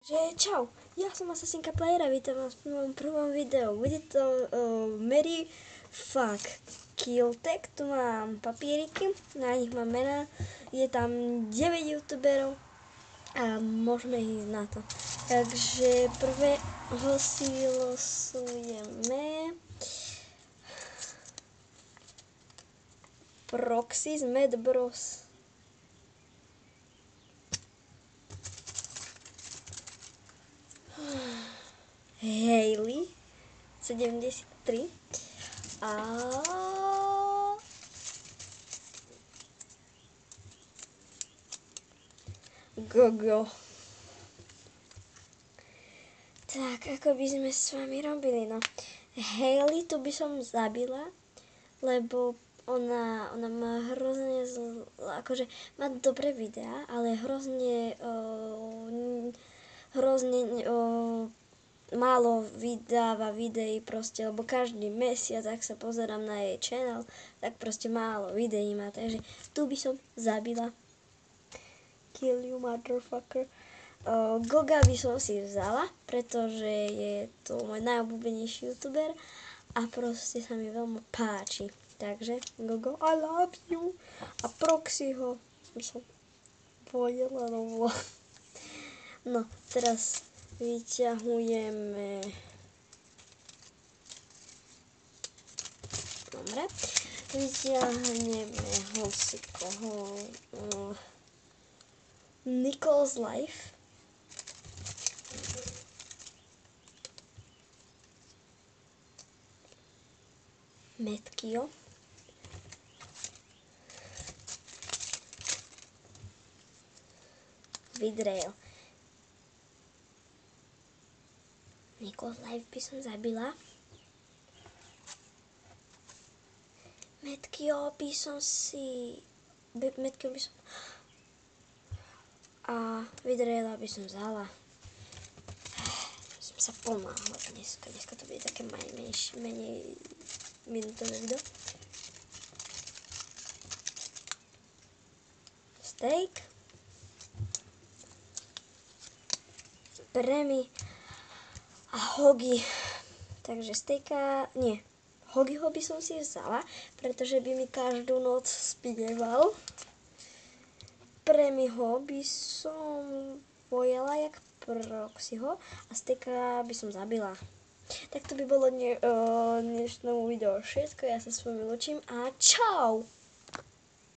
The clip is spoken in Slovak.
Čau, ja som Asasinka Player a vítam vás v mojom prvom videu. Bude to Mary Fuck Kill Tag. Tu mám papieriky, na nich mám mená. Je tam 9 youtuberov a môžeme ísť na to. Takže prvého si losujeme Proxy z Mad Bros. Hailey 73 a Gogo. Tak, ako by sme s vami robili, no. Hailey tu by som zabila, lebo ona má hrozne akože má dobré videá, ale hrozne málo vydáva videí proste, lebo každý mesiac, ak sa pozerám na jej channel, tak proste málo videí má, takže tu by som zabila. Kill you, motherfucker. Goga by som si vzala, pretože je to môj najobľúbenejší youtuber a proste sa mi veľmi páči. Takže Gogo, I love you. A Proxyho by som pojela novo. No, teraz vyťahujeme. Dobre. Vyťahneme hocikoho. Nicole's Life. Metkio. Vidreo. Nicole's Life by som zabila. Metkio by som si... Metkio by som... A Vidrela by som vzala. Som sa pomáhala dneska. Dneska to bude také menej minútové video. Steak. Premi. A Hogi. Takže stejka, nie. Hogiho by som si vzala, pretože by mi každú noc spieval. Premiho by som pojela jak Proxyho a stejka by som zabila. Tak to by bolo dnešnému videu všetko. Ja sa s vami lúčim a čau!